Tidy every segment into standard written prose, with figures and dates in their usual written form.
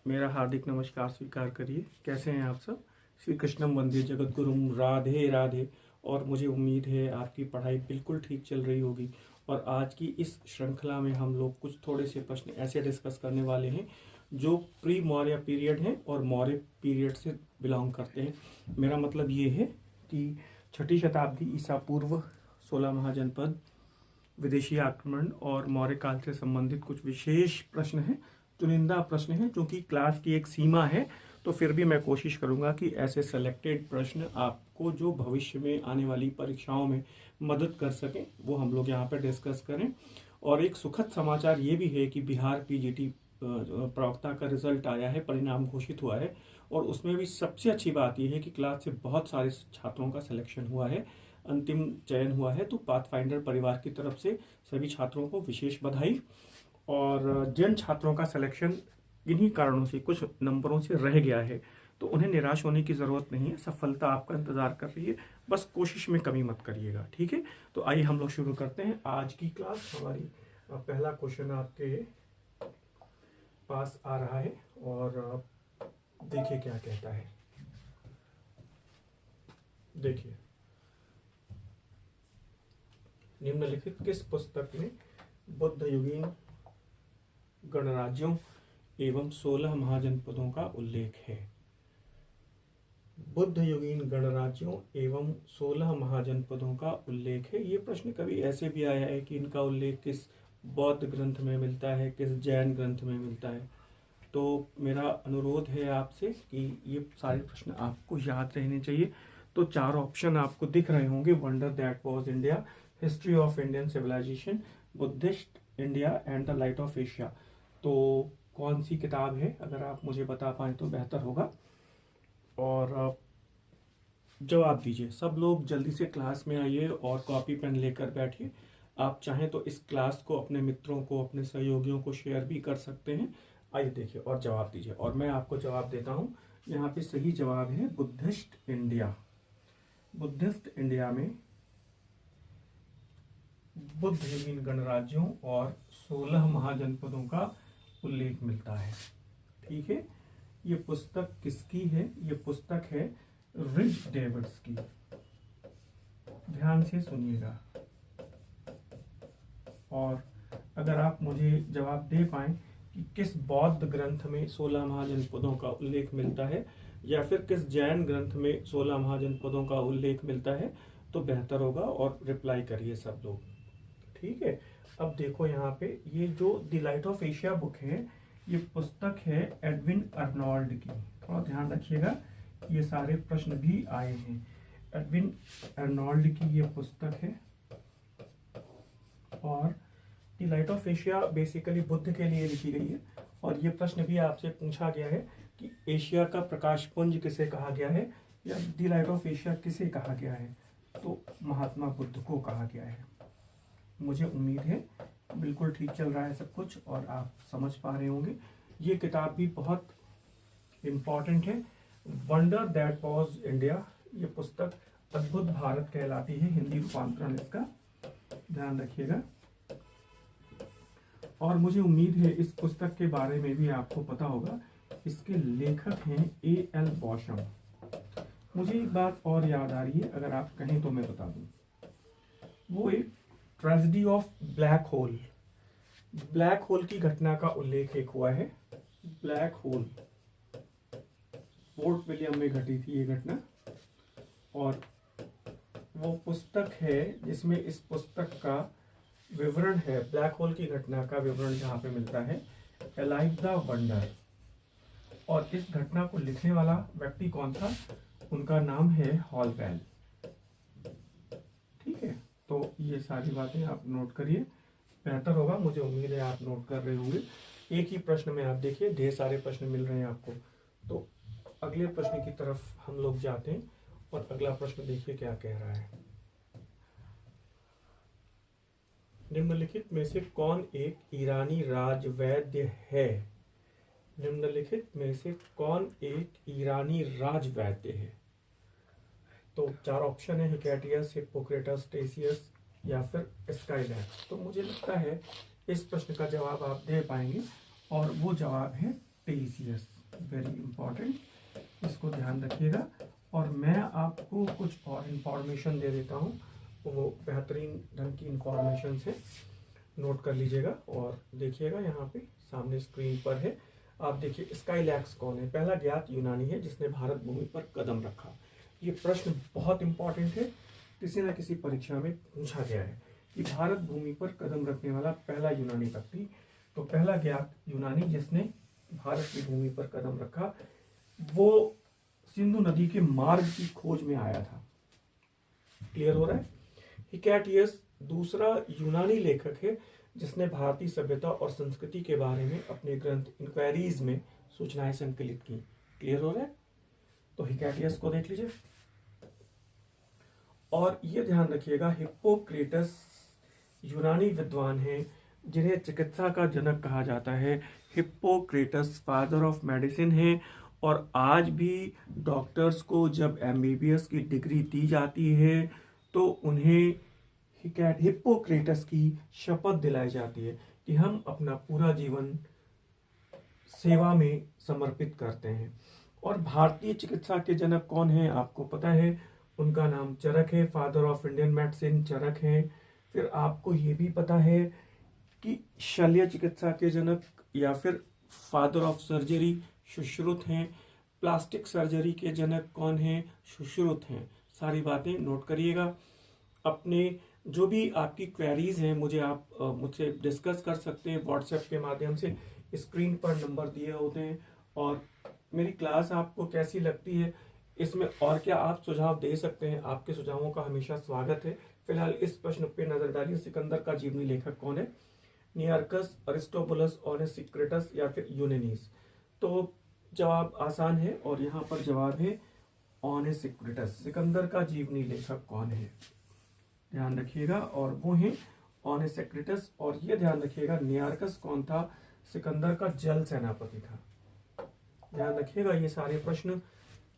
मेरा हार्दिक नमस्कार स्वीकार करिए। कैसे हैं आप सब? श्री कृष्णम वंदे जगत गुरुम, राधे राधे। और मुझे उम्मीद है आपकी पढ़ाई बिल्कुल ठीक चल रही होगी। और आज की इस श्रृंखला में हम लोग कुछ थोड़े से प्रश्न ऐसे डिस्कस करने वाले हैं जो प्री मौर्य पीरियड हैं और मौर्य पीरियड से बिलोंग करते हैं। मेरा मतलब ये है कि 6ठी शताब्दी ईसा पूर्व, 16 महाजनपद, विदेशी आक्रमण और मौर्य काल से संबंधित कुछ विशेष प्रश्न हैं, चुनिंदा प्रश्न हैं। क्योंकि क्लास की एक सीमा है तो फिर भी मैं कोशिश करूंगा कि ऐसे सेलेक्टेड प्रश्न आपको जो भविष्य में आने वाली परीक्षाओं में मदद कर सकें वो हम लोग यहाँ पर डिस्कस करें। और एक सुखद समाचार ये भी है कि बिहार पीजीटी प्रवक्ता का रिजल्ट आया है, परिणाम घोषित हुआ है। और उसमें भी सबसे अच्छी बात यह है कि क्लास से बहुत सारे छात्रों का सिलेक्शन हुआ है, अंतिम चयन हुआ है। तो पाथफाइंडर परिवार की तरफ से सभी छात्रों को विशेष बधाई। और जिन छात्रों का सिलेक्शन इन्हीं कारणों से, कुछ नंबरों से रह गया है, तो उन्हें निराश होने की ज़रूरत नहीं है। सफलता आपका इंतज़ार कर रही है, बस कोशिश में कमी मत करिएगा, ठीक है? तो आइए हम लोग शुरू करते हैं आज की क्लास। हमारी पहला क्वेश्चन आपके पास आ रहा है और देखिए क्या कहता है। देखिए, निम्नलिखित किस पुस्तक में बुद्ध युगीन गणराज्यों एवं 16 महाजनपदों का उल्लेख है? बुद्ध युगीन गणराज्यों एवं 16 महाजनपदों का उल्लेख है। ये प्रश्न कभी ऐसे भी आया है कि इनका उल्लेख किस बौद्ध ग्रंथ में मिलता है, किस जैन ग्रंथ में मिलता है। तो मेरा अनुरोध है आपसे कि ये सारे प्रश्न आपको याद रहने चाहिए। तो 4 ऑप्शन आपको दिख रहे होंगे: wonder that was India, history of Indian civilisation, Buddhist India and the light of Asia. तो कौन सी किताब है, अगर आप मुझे बता पाएँ तो बेहतर होगा। और जवाब दीजिए। सब लोग जल्दी से क्लास में आइए और कॉपी पेन लेकर बैठिए। आप चाहें तो इस क्लास को अपने मित्रों को, अपने सहयोगियों को शेयर भी कर सकते हैं। आइए देखिए और जवाब दीजिए। और मैं आपको जवाब देता हूँ। यहाँ पे सही जवाब है बुद्धिस्ट इंडिया। बुद्धिस्ट इंडिया में बुद्ध युगीन गणराज्यों और 16 महाजनपदों का उल्लेख मिलता है, ठीक है? ये पुस्तक किसकी है? ये पुस्तक है रिच डेविड्स की। ध्यान से सुनिएगा। और अगर आप मुझे जवाब दे पाएं कि किस बौद्ध ग्रंथ में 16 महाजनपदों का उल्लेख मिलता है या फिर किस जैन ग्रंथ में 16 महाजनपदों का उल्लेख मिलता है, तो बेहतर होगा। और रिप्लाई करिए सब लोग, ठीक है? अब देखो यहाँ पे, ये जो the light of Asia book है, ये पुस्तक है एडविन अर्नोल्ड की। थोड़ा ध्यान रखिएगा, ये सारे प्रश्न भी आए हैं। एडविन अर्नोल्ड की ये पुस्तक है। और the light of Asia basically Buddha के लिए लिखी गई है। और ये प्रश्न भी आपसे पूछा गया है कि एशिया का प्रकाश पुंज किसे कहा गया है, या द लाइट ऑफ एशिया किसे कहा गया है? तो महात्मा बुद्ध को कहा गया है। मुझे उम्मीद है बिल्कुल ठीक चल रहा है सब कुछ और आप समझ पा रहे होंगे। ये किताब भी बहुत इम्पॉर्टेंट है। वंडर दैट वाज इंडिया, ये पुस्तक अद्भुत भारत कहलाती है, हिंदी रूपांतरण इसका, ध्यान रखिएगा। और मुझे उम्मीद है इस पुस्तक के बारे में भी आपको पता होगा। इसके लेखक हैं A.L. बॉशम। मुझे एक बात और याद आ रही है, अगर आप कहें तो मैं बता दूं। वो एक tragedy of black hole, black hole की घटना का उल्लेख एक हुआ है। ब्लैक होल, फोर्ट विलियम में घटी थी ये घटना। और वो पुस्तक है जिसमें इस पुस्तक का विवरण है, ब्लैक होल की घटना का विवरण जहाँ पे मिलता है, अलाइव द वंडर। और इस घटना को लिखने वाला व्यक्ति कौन था? उनका नाम है हॉलवेल, ठीक है? तो ये सारी बातें आप नोट करिए, बेहतर होगा। मुझे उम्मीद है आप नोट कर रहे होंगे। एक ही प्रश्न में आप देखिए ढेर सारे प्रश्न मिल रहे हैं आपको। तो अगले प्रश्न की तरफ हम लोग जाते हैं। और अगला प्रश्न देखिए क्या कह रहा है। निम्नलिखित में से कौन एक ईरानी राजवैद्य है? निम्नलिखित में से कौन एक ईरानी राजवैद्य है? तो 4 ऑप्शन है: हिकैटियस, हिप्पोक्रेटस, टेसियस या फिर स्काइलैक्स। तो मुझे लगता है इस प्रश्न का जवाब आप दे पाएंगे और वो जवाब है टेसियस। वेरी इंपॉर्टेंट, इसको ध्यान रखिएगा। और मैं आपको कुछ और इन्फॉर्मेशन दे देता हूँ, वो बेहतरीन ढंग की इन्फॉर्मेशन से नोट कर लीजिएगा और देखिएगा। यहाँ पे सामने स्क्रीन पर है, आप देखिए स्काईलैक्स कौन है। पहला ज्ञात यूनानी है जिसने भारत भूमि पर कदम रखा। ये प्रश्न बहुत इंपॉर्टेंट है, किसी न किसी परीक्षा में पूछा गया है कि भारत भूमि पर कदम रखने वाला पहला यूनानी व्यक्ति। तो पहला ज्ञात यूनानी जिसने भारत की भूमि पर कदम रखा वो सिंधु नदी के मार्ग की खोज में आया था। क्लियर हो रहा है? हिकैटियस दूसरा यूनानी लेखक है जिसने भारतीय सभ्यता और संस्कृति के बारे में अपने ग्रंथ इंक्वायरीज में सूचनाएं संकलित की। क्लियर हो रहा है? तो हिकैटियस को देख लीजिए। और ये ध्यान रखिएगा, हिप्पोक्रेटस यूनानी विद्वान हैं जिन्हें चिकित्सा का जनक कहा जाता है। हिप्पोक्रेटस फादर ऑफ मेडिसिन है और आज भी डॉक्टर्स को जब एमबीबीएस की डिग्री दी जाती है तो उन्हें हिप्पोक्रेटस की शपथ दिलाई जाती है कि हम अपना पूरा जीवन सेवा में समर्पित करते हैं। और भारतीय चिकित्सा के जनक कौन है आपको पता है, उनका नाम चरक है। फादर ऑफ इंडियन मेडिसिन चरक है। फिर आपको ये भी पता है कि शल्य चिकित्सा के जनक या फिर फादर ऑफ सर्जरी सुश्रुत हैं। प्लास्टिक सर्जरी के जनक कौन हैं? सुश्रुत हैं। सारी बातें नोट करिएगा। अपने जो भी आपकी क्वेरीज हैं मुझसे डिस्कस कर सकते हैं व्हाट्सएप के माध्यम से। स्क्रीन पर नंबर दिए होते हैं। और मेरी क्लास आपको कैसी लगती है, इसमें और क्या आप सुझाव दे सकते हैं, आपके सुझावों का हमेशा स्वागत है। फिलहाल इस प्रश्न पे नजर डालिए, सिकंदर का जीवनी लेखक कौन है? नियार्कस, अरिस्टोबुलस, ओनेसिक्रेटस या फिर यूनेनीस। तो जवाब आसान है और यहाँ पर जवाब है ओनेसिक्रेटस। सिकंदर का जीवनी लेखक कौन है ध्यान रखिएगा, और वो है ओनेसिक्रेटस। और ये ध्यान रखिएगा नियार्कस कौन था? सिकंदर का जल सेनापति था। ध्यान रखिएगा, ये सारे प्रश्न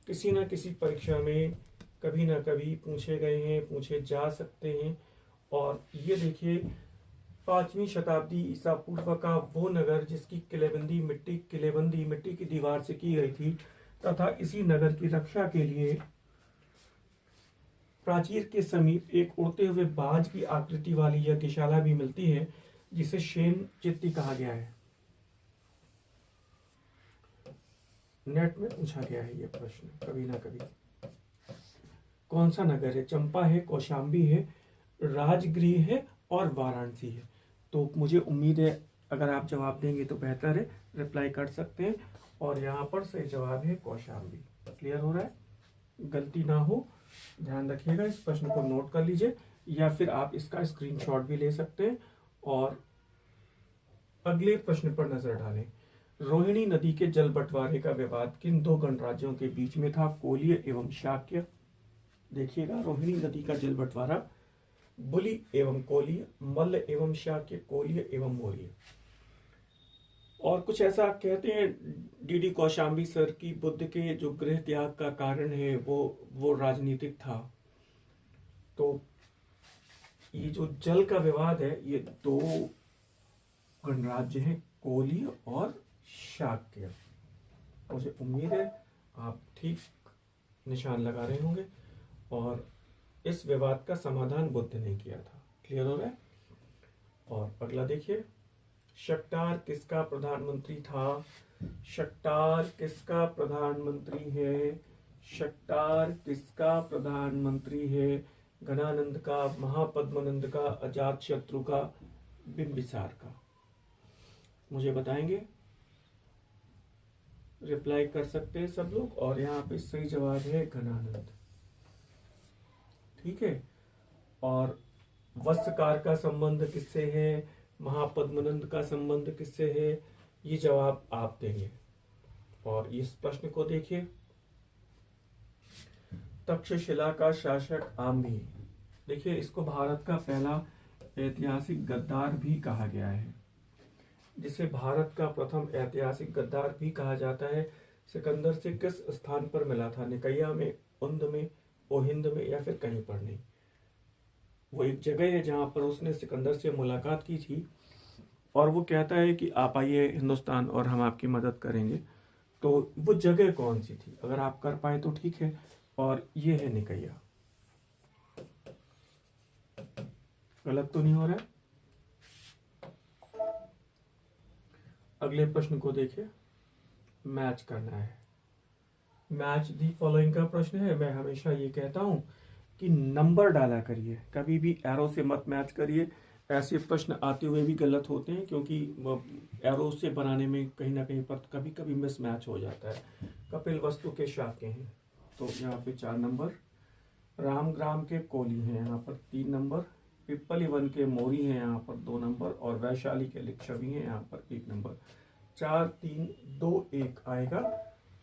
किसी न किसी परीक्षा में कभी ना कभी पूछे गए हैं, पूछे जा सकते हैं। और ये देखिए 5वीं शताब्दी ईसा पूर्व का वो नगर जिसकी किलेबंदी मिट्टी की दीवार से की गई थी तथा इसी नगर की रक्षा के लिए प्राचीर के समीप एक उड़ते हुए बाज की आकृति वाली यज्ञशाला भी मिलती है जिसे शेन चित्ती कहा गया है। नेट में पूछा गया है ये प्रश्न कभी ना कभी। कौन सा नगर है? चंपा है, कौशाम्बी है, राजगृह है और वाराणसी है। तो मुझे उम्मीद है अगर आप जवाब देंगे तो बेहतर है, रिप्लाई कर सकते हैं। और यहाँ पर सही जवाब है कौशाम्बी। क्लियर हो रहा है? गलती ना हो, ध्यान रखिएगा। इस प्रश्न को नोट कर लीजिए या फिर आप इसका स्क्रीनशॉट भी ले सकते हैं। और अगले प्रश्न पर नजर डालें। रोहिणी नदी के जल बंटवारे का विवाद किन दो गणराज्यों के बीच में था? कोलिय एवं शाक्य। देखिएगा, रोहिणी नदी का जल बंटवारा बुली एवं कोलिय, मल्ल एवं शाक्य, कोलिय एवं मौर्य। और कुछ ऐसा कहते हैं डीडी कौशाम्बी सर की बुद्ध के जो गृह त्याग का कारण है वो राजनीतिक था। तो ये जो जल का विवाद है ये दो गणराज्य हैं, कोलिय और शाक्य। मुझे उम्मीद है आप ठीक निशान लगा रहे होंगे। और इस विवाद का समाधान बुद्ध ने किया था। क्लियर हो रहा है? और अगला देखिए, शक्टार किसका प्रधानमंत्री था? शक्टार किसका प्रधानमंत्री है? शक्टार किसका प्रधानमंत्री है? घनानंद का, महापद्मानंद का, अजातशत्रु का, बिंबिसार का? मुझे बताएंगे, रिप्लाई कर सकते हैं सब लोग। और यहाँ पे सही जवाब है घनानंद। ठीक है। और वस्त्रकार का संबंध किससे है? महापद्मानंद का संबंध किससे है? ये जवाब आप देंगे। और इस प्रश्न को देखिए, तक्षशिला का शासक आम्ही। देखिए, इसको भारत का पहला ऐतिहासिक गद्दार भी कहा गया है, जिसे भारत का प्रथम ऐतिहासिक गद्दार भी कहा जाता है। सिकंदर से किस स्थान पर मिला था? निकैया में, उंद में, ओहिंद में या फिर कहीं पर नहीं। वो एक जगह है जहां पर उसने सिकंदर से मुलाकात की थी और वो कहता है कि आप आइए हिंदुस्तान और हम आपकी मदद करेंगे। तो वो जगह कौन सी थी? अगर आप कर पाए तो ठीक है। और ये है निकैया। गलत तो नहीं हो रहा है? अगले प्रश्न को देखिए, मैच करना है। मैच दी फॉलोइंग का प्रश्न है। मैं हमेशा ये कहता हूं कि नंबर डाला करिए, कभी भी एरो से मत मैच करिए। ऐसे प्रश्न आते हुए भी गलत होते हैं, क्योंकि एरो से बनाने में कहीं ना कहीं पर कभी कभी मिस मैच हो जाता है। कपिल वस्तु के शाक्य हैं, तो यहाँ पे 4 नंबर। रामग्राम के कोली हैं, यहाँ पर 3 नंबर। पिपली वन के मोरी हैं, यहाँ पर 2 नंबर। और वैशाली के लिच्छवी हैं, यहाँ पर 1 नंबर। 4 3 2 1 आएगा।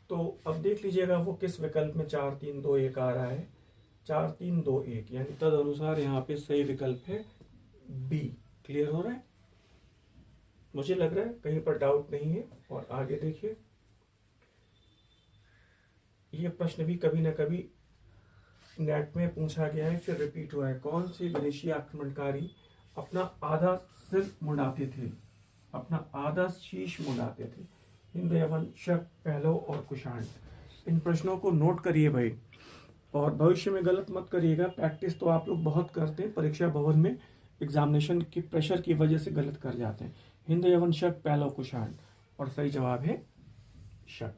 तो अब देख लीजिएगा वो किस विकल्प में 4 3 2 1 आ रहा है। 4 3 2 1, यानी तद अनुसार यहाँ पे सही विकल्प है बी। क्लियर हो रहा है? मुझे लग रहा है कहीं पर डाउट नहीं है। और आगे देखिए, ये प्रश्न भी कभी ना कभी नेट में पूछा गया है, फिर रिपीट हुआ है। कौन से विदेशी आक्रमणकारी अपना आधा सिर मुड़ाते थे, अपना आधा शीश मुड़ाते थे? हिंद, यवन, शक, पहलव और कुषाण। इन प्रश्नों को नोट करिए भाई, और भविष्य में गलत मत करिएगा। प्रैक्टिस तो आप लोग बहुत करते हैं, परीक्षा भवन में एग्जामिनेशन की प्रेशर की वजह से गलत कर जाते हैं। हिंद, यवन, शक, पहलव, कुषाण, और सही जवाब है शक।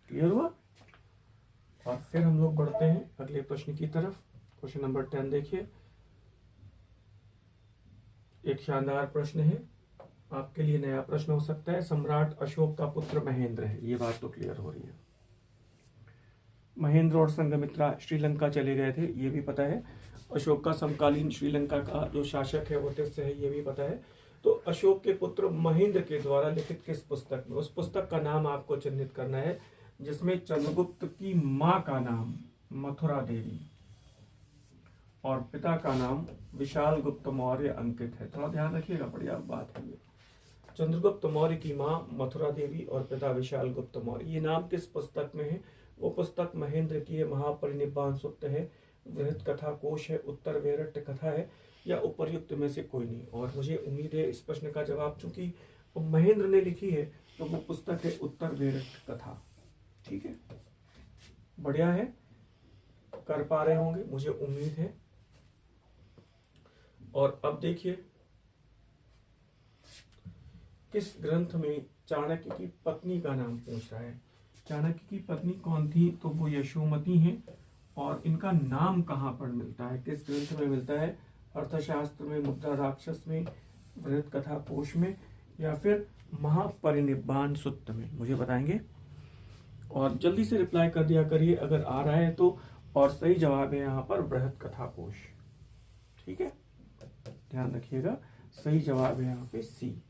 क्लियर हुआ? और फिर हम लोग बढ़ते हैं अगले प्रश्न की तरफ। क्वेश्चन नंबर 10 देखिए, एक शानदार प्रश्न है, आपके लिए नया प्रश्न हो सकता है। सम्राट अशोक का पुत्र महेंद्र है, ये बात तो क्लियर हो रही है। महेंद्र और संघमित्रा श्रीलंका चले गए थे, ये भी पता है। अशोक का समकालीन श्रीलंका का जो शासक है वो तिस्य है, ये भी पता है। तो अशोक के पुत्र महेंद्र के द्वारा लिखित किस पुस्तक में, उस पुस्तक का नाम आपको चिन्हित करना है जिसमें चंद्रगुप्त की मां का नाम मथुरा देवी और पिता का नाम विशाल गुप्त मौर्य अंकित है। थोड़ा ध्यान रखिएगा, बढ़िया बात है ये। चंद्रगुप्त मौर्य की मां मथुरा देवी और पिता विशाल गुप्त मौर्य, ये नाम किस पुस्तक में है? वो पुस्तक महेंद्र की है, महापरिनिब्बाण सूक्त है, बृहत कथा कोश है, उत्तर वैरट्य कथा है, या उपर्युक्त में से कोई नहीं। और मुझे उम्मीद है इस प्रश्न का जवाब चूंकि महेंद्र ने लिखी है तो वो पुस्तक है उत्तर वैरट्य कथा। ठीक है, बढ़िया है, कर पा रहे होंगे मुझे उम्मीद है। और अब देखिए, किस ग्रंथ में चाणक्य की पत्नी का नाम पूछ रहा है? चाणक्य की पत्नी कौन थी? तो वो यशोमती हैं। और इनका नाम कहाँ पर मिलता है, किस ग्रंथ में मिलता है? अर्थशास्त्र में, मुद्रा राक्षस में, बृहत कथा कोश में, या फिर महापरिनिब्बाण सूक्त में? मुझे बताएंगे और जल्दी से रिप्लाई कर दिया करिए अगर आ रहा है तो। और सही जवाब है यहाँ पर बृहत कथा कोश। ठीक है, ध्यान रखिएगा, सही जवाब है यहाँ पे सी।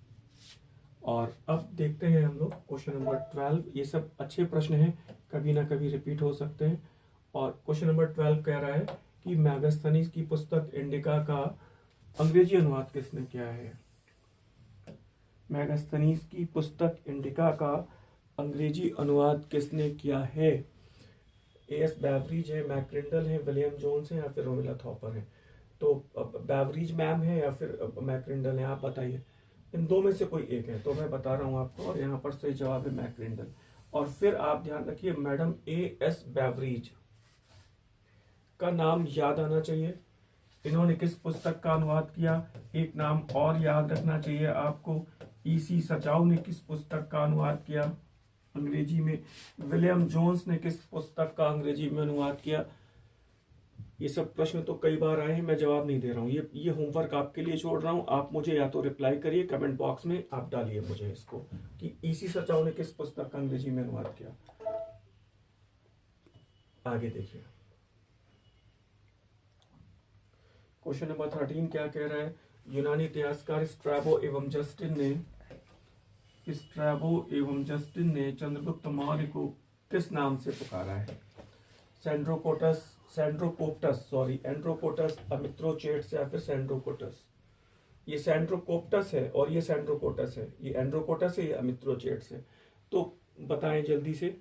और अब देखते हैं हम लोग क्वेश्चन नंबर 12। ये सब अच्छे प्रश्न हैं, कभी ना कभी रिपीट हो सकते हैं। और क्वेश्चन नंबर 12 कह रहा है कि मैगस्थनीज की पुस्तक इंडिका का अंग्रेजी अनुवाद किसने किया है? मैगस्थनीज की पुस्तक इंडिका का अंग्रेजी अनुवाद किसने किया है? एस बैवरीज है, मैक्रिंडल है, विलियम जोन्स है, या फिर रोमिला थॉपर है? तो बैवरीज मैम है या फिर मैक्रिंडल है, आप बताइए। इन दो में से कोई एक है, तो मैं बता रहा हूं आपको। और यहाँ पर सही जवाब है मैक्रिंडल। और फिर आप ध्यान रखिए, मैडम एस बैवरीज का नाम याद आना चाहिए। इन्होंने किस पुस्तक का अनुवाद किया? एक नाम और याद रखना चाहिए आपको, ईसी सचाऊ ने किस पुस्तक का अनुवाद किया अंग्रेजी में? विलियम जोन्स ने किस पुस्तक का अंग्रेजी में अनुवाद किया? ये सब प्रश्न तो कई बार आए हैं, मैं जवाब नहीं दे रहा हूँ। ये होमवर्क आपके लिए छोड़ रहा हूँ। आप मुझे या तो रिप्लाई करिए कमेंट बॉक्स में, आप डालिए मुझे इसको कि ईसी सचाऊ ने किस पुस्तक का अंग्रेजी में अनुवाद किया। आगे देखिए, क्वेश्चन नंबर 13 क्या कह रहा है? यूनानी इतिहासकार स्ट्रैबो एवं जस्टिन ने चंद्रगुप्त मौर्य को किस नाम से पुकारा है? एंड्रोकोटस, अमित्रोचेट्स, या फिर सैंड्रोकोटस? ये सैंड्रोकोप्टस है और ये सैंड्रोकोटस है। ये एंड्रोकोटस है, ये अमित्रोचेट्स है। तो बताएं जल्दी से।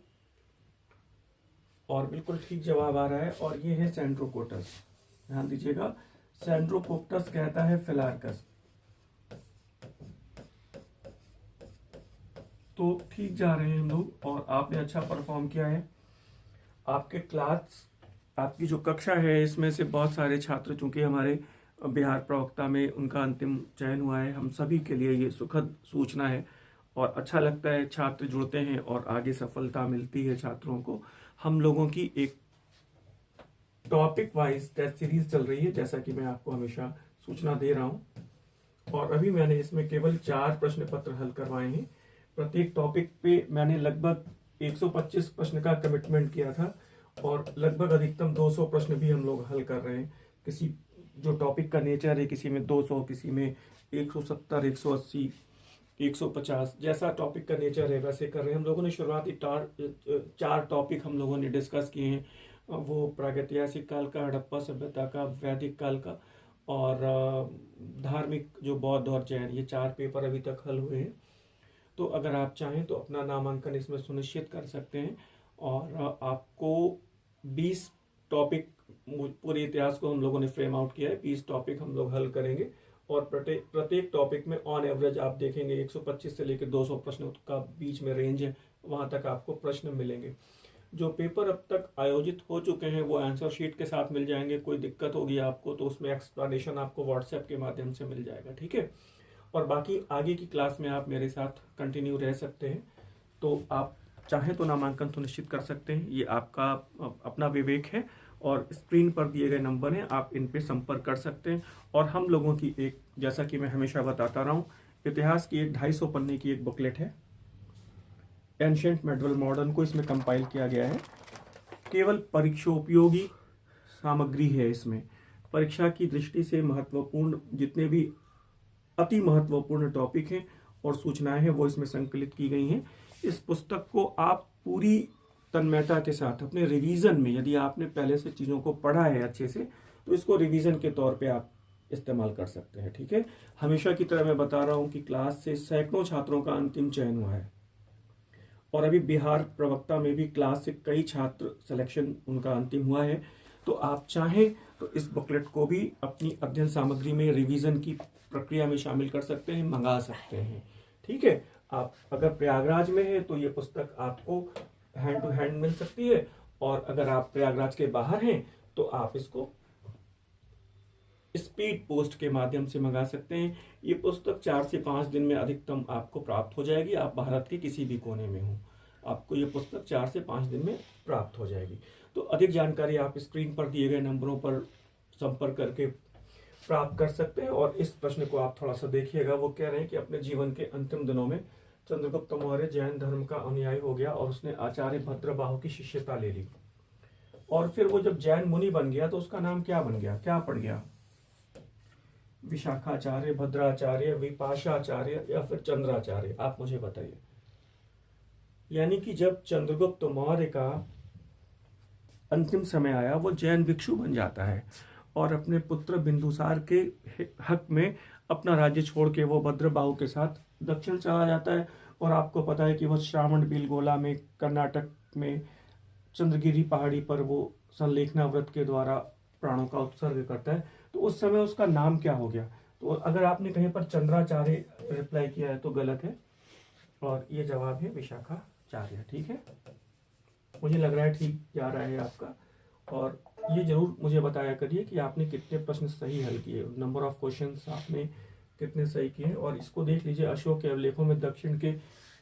और बिल्कुल ठीक जवाब आ रहा है, और ये है सैंड्रोकोटस। ध्यान दीजिएगा, सैंड्रोकोप्टस कहता है फिलार्कस। तो ठीक जा रहे हैं हम लोग और आपने अच्छा परफॉर्म किया है। आपके क्लास, आपकी जो कक्षा है इसमें से बहुत सारे छात्र, चूंकि हमारे बिहार प्रवक्ता में उनका अंतिम चयन हुआ है, हम सभी के लिए ये सुखद सूचना है और अच्छा लगता है छात्र जुड़ते हैं और आगे सफलता मिलती है छात्रों को। हम लोगों की एक टॉपिक वाइज टेस्ट सीरीज चल रही है, जैसा कि मैं आपको हमेशा सूचना दे रहा हूं, और अभी मैंने इसमें केवल 4 प्रश्न पत्र हल करवाए हैं। प्रत्येक टॉपिक पे मैंने लगभग 125 प्रश्न का कमिटमेंट किया था और लगभग अधिकतम 200 प्रश्न भी हम लोग हल कर रहे हैं। किसी जो टॉपिक का नेचर है, किसी में 200, किसी में 170, 180, 150, जैसा टॉपिक का नेचर है वैसे कर रहे हैं। हम लोगों ने शुरुआती 4 टॉपिक हम लोगों ने डिस्कस किए हैं, वो प्रागैतिहासिक काल का, हड़प्पा सभ्यता का, वैदिक काल का और धार्मिक जो बौद्ध और जैन, ये 4 पेपर अभी तक हल हुए हैं। तो अगर आप चाहें तो अपना नामांकन इसमें सुनिश्चित कर सकते हैं और आपको 20 टॉपिक, पूरे इतिहास को हम लोगों ने फ्रेम आउट किया है, 20 टॉपिक हम लोग हल करेंगे और प्रत्येक टॉपिक में ऑन एवरेज आप देखेंगे 125 से लेकर 200 प्रश्न का बीच में रेंज है, वहां तक आपको प्रश्न मिलेंगे। जो पेपर अब तक आयोजित हो चुके हैं वो आंसर शीट के साथ मिल जाएंगे। कोई दिक्कत होगी आपको तो उसमें एक्सप्लेनेशन आपको व्हाट्सएप के माध्यम से मिल जाएगा, ठीक है। और बाकी आगे की क्लास में आप मेरे साथ कंटिन्यू रह सकते हैं, तो आप चाहें तो नामांकन सुनिश्चित कर सकते हैं, ये आपका अपना विवेक है और स्क्रीन पर दिए गए नंबर हैं, आप इन पे संपर्क कर सकते हैं। और हम लोगों की एक, जैसा कि मैं हमेशा बताता रहा हूँ, इतिहास की एक 250 पन्ने की एक बुकलेट है, एंशिएंट मेडिवल मॉडर्न को इसमें कंपाइल किया गया है। केवल परीक्षोपयोगी सामग्री है इसमें, परीक्षा की दृष्टि से महत्वपूर्ण जितने भी अति महत्वपूर्ण टॉपिक हैं और सूचनाएं हैं वो इसमें संकलित की गई हैं। इस पुस्तक को आप पूरी तन्मयता के साथ अपने रिवीजन में, यदि आपने पहले से चीज़ों को पढ़ा है अच्छे से, तो इसको रिवीजन के तौर पे आप इस्तेमाल कर सकते हैं, ठीक है। हमेशा की तरह मैं बता रहा हूँ कि क्लास से सैकड़ों छात्रों का अंतिम चयन हुआ है और अभी बिहार प्रवक्ता में भी क्लास से कई छात्र सिलेक्शन उनका अंतिम हुआ है। तो आप चाहें तो इस बुकलेट को भी अपनी अध्ययन सामग्री में रिवीजन की प्रक्रिया में शामिल कर सकते हैं, मंगा सकते हैं, ठीक है। आप अगर प्रयागराज में है तो ये पुस्तक आपको हैंड टू हैंड मिल सकती है, और अगर आप प्रयागराज के बाहर हैं तो आप इसको स्पीड पोस्ट के माध्यम से मंगा सकते हैं। ये पुस्तक 4 से 5 दिन में अधिकतम आपको प्राप्त हो जाएगी। आप भारत के किसी भी कोने में हो, आपको ये पुस्तक 4 से 5 दिन में प्राप्त हो जाएगी। तो अधिक जानकारी आप स्क्रीन पर दिए गए नंबरों पर संपर्क करके प्राप्त कर सकते हैं। और इस प्रश्न को आप थोड़ा सा देखिएगा, वो कह रहे हैं कि अपने जीवन के अंतिम दिनों में चंद्रगुप्त मौर्य जैन धर्म का अनुयायी हो गया और उसने आचार्य भद्रबाहु की शिष्यता ले ली, और फिर वो जब जैन मुनि बन गया तो उसका नाम क्या बन गया, क्या पड़ गया? विशाखाचार्य, भद्राचार्य, विपाशाचार्य या फिर चंद्राचार्य? आप मुझे बताइए। यानी कि जब चंद्रगुप्त मौर्य का अंतिम समय आया वो जैन भिक्षु बन जाता है और अपने पुत्र बिंदुसार के हक में अपना राज्य छोड़ के वो भद्रबाहु के साथ दक्षिण चला जाता है। और आपको पता है कि वो श्रावण बेलगोला में, कर्नाटक में चंद्रगिरी पहाड़ी पर वो संलेखना व्रत के द्वारा प्राणों का उत्सर्ग करता है। तो उस समय उसका नाम क्या हो गया? तो अगर आपने कहीं पर चंद्राचार्य रिप्लाई किया है तो गलत है, और ये जवाब है विशाखाचार्य, ठीक है। मुझे लग रहा है ठीक जा रहा है आपका, और ये जरूर मुझे बताया करिए कि आपने कितने प्रश्न सही हल किए, नंबर ऑफ क्वेश्चंस आपने कितने सही किए। और इसको देख लीजिए, अशोक के अभिलेखों में दक्षिण के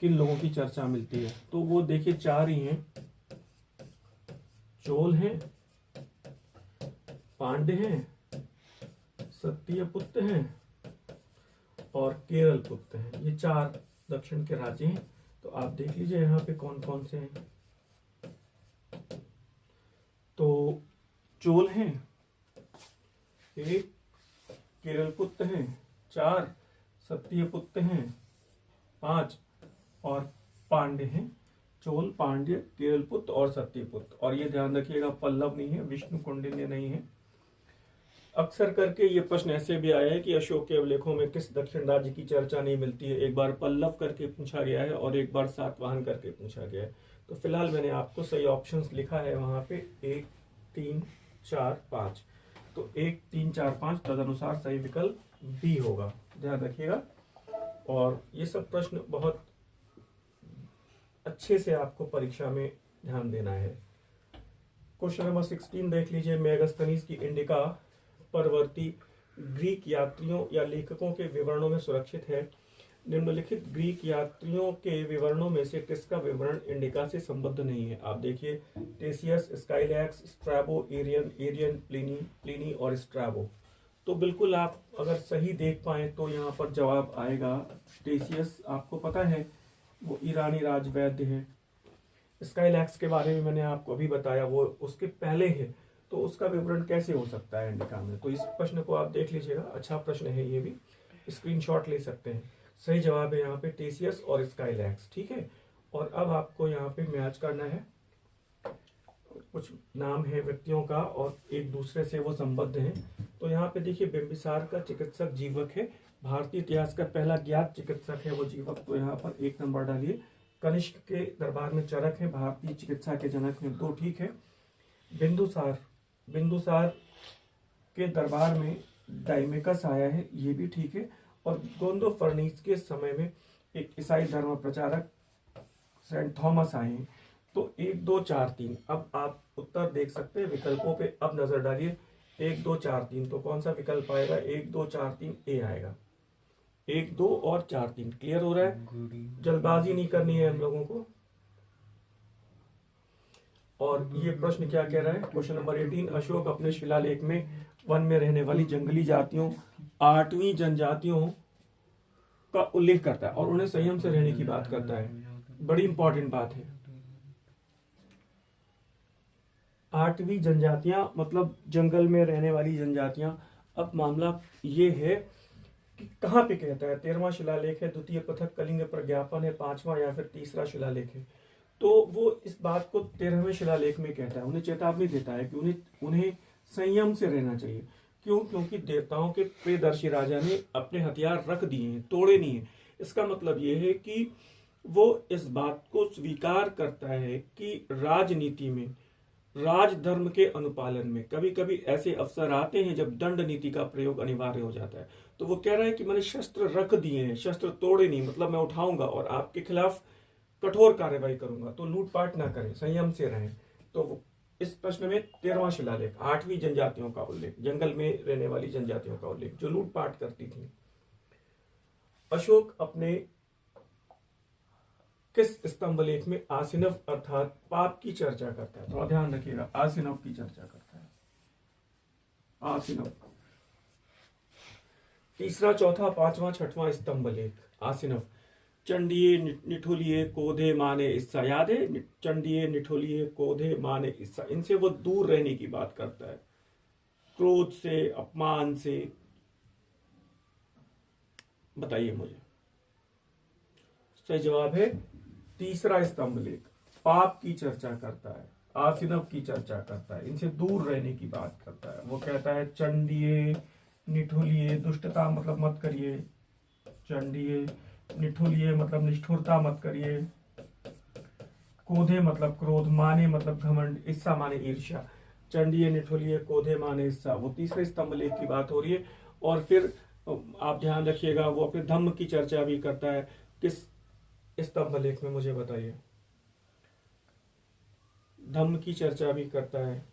किन लोगों की चर्चा मिलती है, तो वो देखिए 4 ही हैं, चोल हैं, पांड्य हैं, सत्यपुत्र हैं और केरल पुत्र हैं। ये 4 दक्षिण के राज्य हैं। तो आप देख लीजिए यहाँ पे कौन कौन से हैं। तो चोल हैं 1, केरल पुत्र हैं 4, सत्यपुत्र हैं 5 और पांड्य हैं। चोल, पांड्य, केरल पुत्र और सत्यपुत्र। और ये ध्यान रखिएगा, पल्लव नहीं है, विष्णु कौंडिन्य नहीं है। अक्सर करके ये प्रश्न ऐसे भी आया है कि अशोक के अभिलेखों में किस दक्षिण राज्य की चर्चा नहीं मिलती है। एक बार पल्लव करके पूछा गया है और एक बार सातवाहन करके पूछा गया है। तो फिलहाल मैंने आपको सही ऑप्शंस लिखा है वहां पे 1, 3, 4, 5। तो 1, 3, 4, 5 तदनुसार सही विकल्प बी होगा, ध्यान रखिएगा। और ये सब प्रश्न बहुत अच्छे से आपको परीक्षा में ध्यान देना है। क्वेश्चन नंबर 16 देख लीजिए। मेगास्थनीज की इंडिका परवर्ती ग्रीक यात्रियों या लेखकों के विवरणों में सुरक्षित है। निम्नलिखित ग्रीक यात्रियों के विवरणों में से किसका विवरण इंडिका से संबद्ध नहीं है? आप देखिए, टेसियस, स्काइलैक्स, स्ट्रैबो, एरियन, प्लिनी और स्ट्रैबो। तो बिल्कुल आप अगर सही देख पाए तो यहाँ पर जवाब आएगा टेसियस। आपको पता है वो ईरानी राजवैद्य है। स्काइलैक्स के बारे में मैंने आपको अभी बताया, वो उसके पहले है, तो उसका विवरण कैसे हो सकता है इंडिका में? तो इस प्रश्न को आप देख लीजिएगा, अच्छा प्रश्न है, ये भी स्क्रीनशॉट ले सकते हैं। सही जवाब है यहाँ पे टेसियस और स्काइलैक्स। ठीक है, और अब आपको यहाँ पे मैच करना है। कुछ नाम है व्यक्तियों का और एक दूसरे से वो संबद्ध हैं। तो यहाँ पे देखिए, बिंबिसार का चिकित्सक जीवक है, भारतीय इतिहास का पहला ज्ञात चिकित्सक है वो जीवक, तो यहाँ पर 1 नंबर डालिए। कनिष्क के दरबार में चरक है, भारतीय चिकित्सा के जनक हैं, 2 ठीक है। बिंदुसार के दरबार में डाइमेकस आया है, ये भी ठीक है। और गोंदो फर्नीस के समय में एक ईसाई धर्म प्रचारक सेंट थॉमस आए हैं। तो 1 2 4 3। अब आप उत्तर देख सकते हैं विकल्पों पे, अब नजर डालिए। 1 2 4 3, तो कौन सा विकल्प आएगा? 1 2 4 3 ए आएगा। 1 2 और 4 3 क्लियर हो रहा है? जल्दबाजी नहीं करनी है हम लोगों को। और ये प्रश्न क्या कह रहा है? क्वेश्चन नंबर 18, अशोक अपने शिलालेख में वन में रहने वाली जंगली जातियों 8वीं जनजातियों का उल्लेख करता है और उन्हें संयम से रहने की बात करता है। बड़ी इंपॉर्टेंट बात है। 8वीं जनजातियां मतलब जंगल में रहने वाली जनजातियां। अब मामला ये है कि कहाँ पे कहता है? 13वां शिलालेख है, द्वितीय पृथक कलिंग प्रज्ञापन है, 5वां या फिर तीसरा शिलालेख है। तो वो इस बात को 13वें शिलालेख में कहता है, उन्हें चेतावनी देता है कि उन्हें संयम से रहना चाहिए। क्यों? क्योंकि देवताओं के प्रियदर्शी राजा ने अपने हथियार रख दिए हैं, तोड़े नहीं है। इसका मतलब ये है कि वो इस बात को स्वीकार करता है कि राजनीति में, राजधर्म के अनुपालन में कभी कभी ऐसे अवसर आते हैं जब दंड नीति का प्रयोग अनिवार्य हो जाता है। तो वो कह रहा है कि मैंने शस्त्र रख दिए हैं, शस्त्र तोड़े नहीं, मतलब मैं उठाऊंगा और आपके खिलाफ कठोर कार्रवाई करूंगा। तो लूटपाट ना करें, संयम से रहें। तो इस प्रश्न में 13वां शिलालेख, 8वीं जनजातियों का उल्लेख, जंगल में रहने वाली जनजातियों का उल्लेख जो लूटपाट करती थी। अशोक अपने किस स्तंभ लेख में आसिनव अर्थात पाप की चर्चा करता है? थोड़ा ध्यान रखिएगा, आसिनव की चर्चा करता है। आसिनव, तीसरा, चौथा, 5वां, 6वां स्तंभ लेख आसिनव। चंडिये निठुलिये कोधे माने ईसा, याद है? चंडिये निठुलिये कोधे माने ईसा। इनसे वो दूर रहने की बात करता है, क्रोध से, अपमान से। बताइए मुझे। सही जवाब है तीसरा स्तंभ लेख, पाप की चर्चा करता है, आसिनव की चर्चा करता है, इनसे दूर रहने की बात करता है। वो कहता है चंडिये निठुलिये, दुष्टता मतलब मत करिए, चंडिये निठुलिये मतलब निष्ठुरता मत करिए, कोधे मतलब क्रोध, माने मतलब घमंड, ईर्ष्या माने ईर्ष्या। चंडिये निठुलिये कोधे माने ईर्ष्या, वो तीसरे स्तंभ लेख की बात हो रही है। और फिर आप ध्यान रखिएगा, वो अपने धम्म की चर्चा भी करता है। किस स्तंभ लेख में मुझे बताइए? धम्म की चर्चा भी करता है।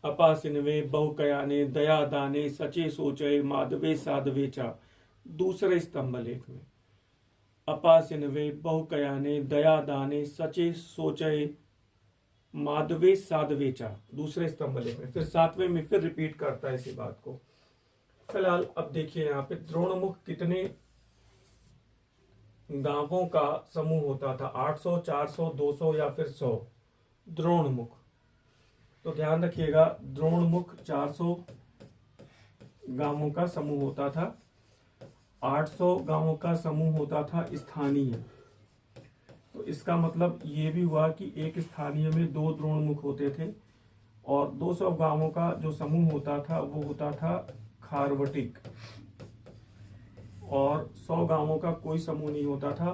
अपासिनवे बहुकयाने दया दाने सचे सोचे माधवे साधवे चा, दूसरे स्तंभ लेख में। अपासिनवे बहुकयाने दया दाने सचे सोचे माधवे साधवे चा, दूसरे स्तंभ लेख में। फिर 7वें में फिर रिपीट करता है इसी बात को। फिलहाल अब देखिए यहाँ पे, द्रोणमुख कितने गांवों का समूह होता था? 800, 400, 200 या फिर 100? द्रोणमुख, तो ध्यान रखिएगा, द्रोणमुख 400 गांवों का समूह होता था, 800 गांवों का समूह होता था स्थानीय। तो इसका मतलब ये भी हुआ कि एक स्थानीय में 2 द्रोणमुख होते थे, और 200 गांवों का जो समूह होता था वो होता था खारवटिक, और 100 गांवों का कोई समूह नहीं होता था,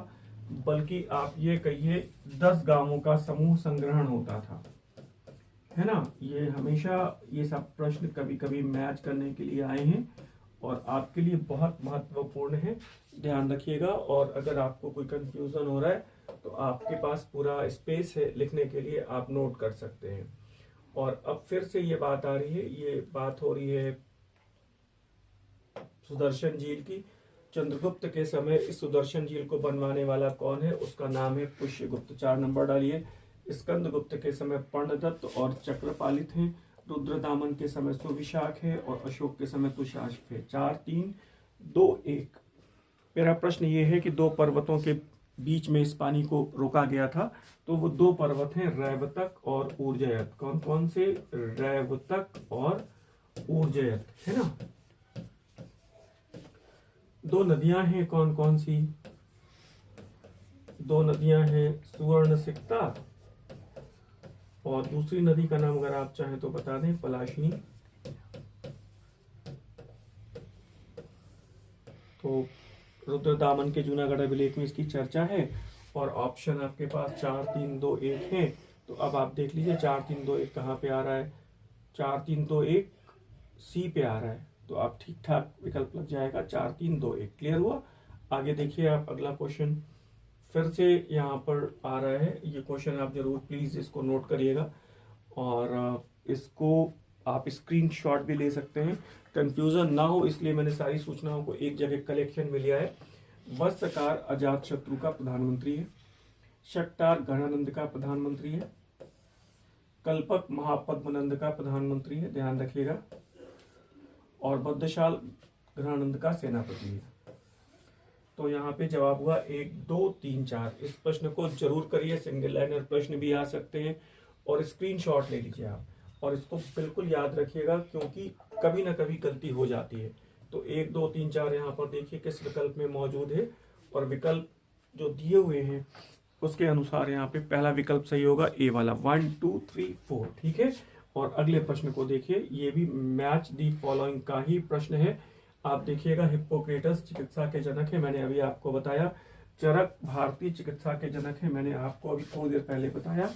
बल्कि आप ये कहिए 10 गांवों का समूह संग्रहण होता था, है ना? ये हमेशा ये सब प्रश्न कभी कभी मैच करने के लिए आए हैं, और आपके लिए बहुत महत्वपूर्ण है, ध्यान रखिएगा। और अगर आपको कोई कंफ्यूजन हो रहा है तो आपके पास पूरा स्पेस है लिखने के लिए, आप नोट कर सकते हैं। और अब फिर से ये बात आ रही है, ये बात हो रही है सुदर्शन झील की। चंद्रगुप्त के समय इस सुदर्शन झील को बनवाने वाला कौन है? उसका नाम है पुष्यगुप्त। 4 नंबर डालिए। स्कंदगुप्त के समय पर्णदत्त और चक्रपालित हैं। रुद्रदामन के समय सुविशाख है और अशोक के समय तुषाश्व है। 4 3 2 1। मेरा प्रश्न ये है कि 2 पर्वतों के बीच में इस पानी को रोका गया था, तो वो 2 पर्वत हैं, रैवतक और ऊर्जयत। कौन कौन से? रैवतक और ऊर्जयत, है ना। 2 नदियां हैं, कौन कौन सी? 2 नदियां हैं, सुवर्ण सिक्ता, और दूसरी नदी का नाम अगर आप चाहें तो बता दें, पलाशनी। तो रुद्रदामन के जूनागढ़ अभिलेख में इसकी चर्चा है। और ऑप्शन आपके पास 4 3 2 1 है। तो अब आप देख लीजिए 4 3 2 1 कहाँ पे आ रहा है? 4 3 2 1 सी पे आ रहा है, तो आप ठीक ठाक विकल्प लग जाएगा। 4 3 2 1। क्लियर हुआ? आगे देखिए आप अगला क्वेश्चन फिर से यहाँ पर आ रहा है। ये क्वेश्चन आप जरूर प्लीज इसको नोट करिएगा, और इसको आप स्क्रीनशॉट भी ले सकते हैं, कंफ्यूजन ना हो इसलिए मैंने सारी सूचनाओं को एक जगह कलेक्शन में लिया है। वत्सकार अजातशत्रु का प्रधानमंत्री है। शक्तार घनानंद का प्रधानमंत्री है। कल्पक महापद्मनंद का प्रधानमंत्री है, ध्यान रखिएगा। और बद्धशाल घनानंद का सेनापति है। तो यहाँ पे जवाब हुआ 1 2 3 4। इस प्रश्न को जरूर करिए, सिंगल लाइनर प्रश्न भी आ सकते हैं, और स्क्रीनशॉट ले लीजिए आप, और इसको बिल्कुल याद रखिएगा क्योंकि कभी ना कभी गलती हो जाती है। तो 1 2 3 4 यहाँ पर देखिए किस विकल्प में मौजूद है, और विकल्प जो दिए हुए हैं उसके अनुसार यहाँ पे पहला विकल्प सही होगा, ए वाला। 1 2 3 4, ठीक है। और अगले प्रश्न को देखिए, ये भी मैच दी फॉलोइंग का ही प्रश्न है। आप देखिएगा, हिप्पोक्रेटस चिकित्सा के जनक है, मैंने अभी आपको बताया। चरक भारतीय चिकित्सा के जनक है, मैंने आपको अभी थोड़ी देर पहले बताया।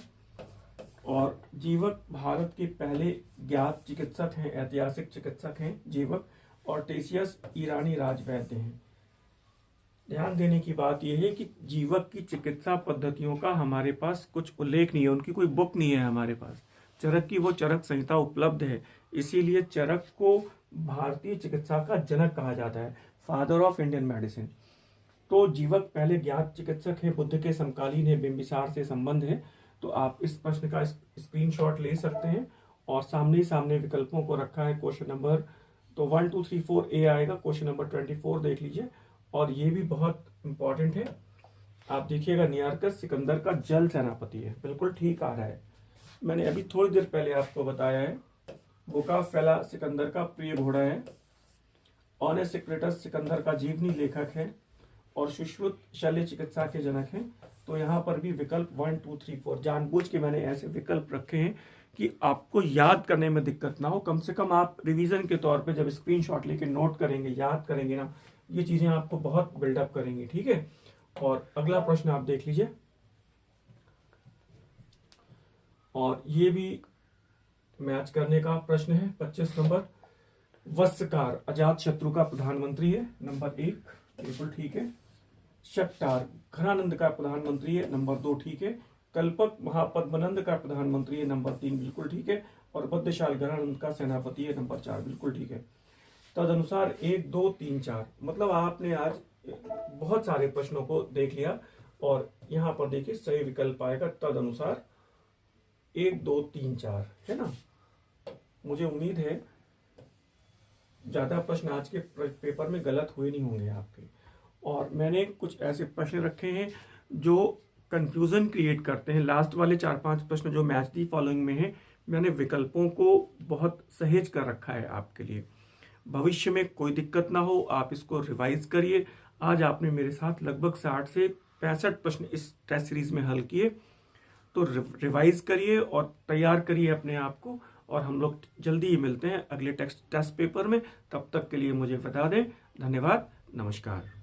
और जीवक भारत के पहले ज्ञात चिकित्सक हैं, ऐतिहासिक चिकित्सक हैं जीवक। और टेसियस ईरानी राजवैद्य हैं। ध्यान देने की बात यह है कि जीवक की चिकित्सा पद्धतियों का हमारे पास कुछ उल्लेख नहीं है, उनकी कोई बुक नहीं है हमारे पास। चरक की वो चरक संहिता उपलब्ध है, इसीलिए चरक को भारतीय चिकित्सा का जनक कहा जाता है, फादर ऑफ इंडियन मेडिसिन। तो जीवक पहले ज्ञात चिकित्सक है, बुद्ध के समकालीन है, बिंबिसार से संबंध है। तो आप इस प्रश्न का स्क्रीनशॉट ले सकते हैं, और सामने सामने विकल्पों को रखा है क्वेश्चन नंबर। तो 1 2 3 4 ए आएगा, क्वेश्चन नंबर 24 देख लीजिए। और ये भी बहुत इंपॉर्टेंट है, आप देखिएगा, नियारकस सिकंदर का जल सेनापति है, बिल्कुल ठीक आ रहा है। मैंने अभी थोड़ी देर पहले आपको बताया है, बुकाफेला सिकंदर का प्रिय घोड़ा है। ऑनेसिक्रेटस सिकंदर का जीवनी लेखक है, और सुश्रुत शल्य चिकित्सा के जनक हैं। तो यहाँ पर भी विकल्प 1 2 3 4, जानबूझ के मैंने ऐसे विकल्प रखे हैं कि आपको याद करने में दिक्कत ना हो। कम से कम आप रिवीजन के तौर पे जब स्क्रीनशॉट लेके नोट करेंगे, याद करेंगे ना, ये चीजें आपको बहुत बिल्डअप करेंगी, ठीक है। और अगला प्रश्न आप देख लीजिए, और ये भी मैच करने का प्रश्न है। 25 नंबर, वत्सकार अजातशत्रु का प्रधानमंत्री है, नंबर 1 बिल्कुल ठीक है। शक्तार घनानंद का प्रधानमंत्री है, नंबर 2 ठीक है। कल्पक महापद्मनंद का प्रधानमंत्री है, नंबर 3 बिल्कुल ठीक है। और बद्धशाल घनानंद का सेनापति है, नंबर 4 बिल्कुल ठीक है। तदनुसार 1 2 3 4, मतलब आपने आज बहुत सारे प्रश्नों को देख लिया, और यहाँ पर देखिए सही विकल्प आएगा तदनुसार 1 2 3 4, है ना। मुझे उम्मीद है ज्यादा प्रश्न आज के पेपर में गलत हुए नहीं होंगे आपके। और मैंने कुछ ऐसे प्रश्न रखे हैं जो कंफ्यूजन क्रिएट करते हैं। लास्ट वाले 4-5 प्रश्न जो मैच दी फॉलोइंग में है, मैंने विकल्पों को बहुत सहेज कर रखा है आपके लिए। भविष्य में कोई दिक्कत ना हो, आप इसको रिवाइज करिए। आज आपने मेरे साथ लगभग 60 से 65 प्रश्न इस टेस्ट सीरीज में हल किए, तो रिवाइज करिए और तैयार करिए अपने आप को। और हम लोग जल्दी ही मिलते हैं अगले टेस्ट पेपर में। तब तक के लिए मुझे बता दें, धन्यवाद, नमस्कार।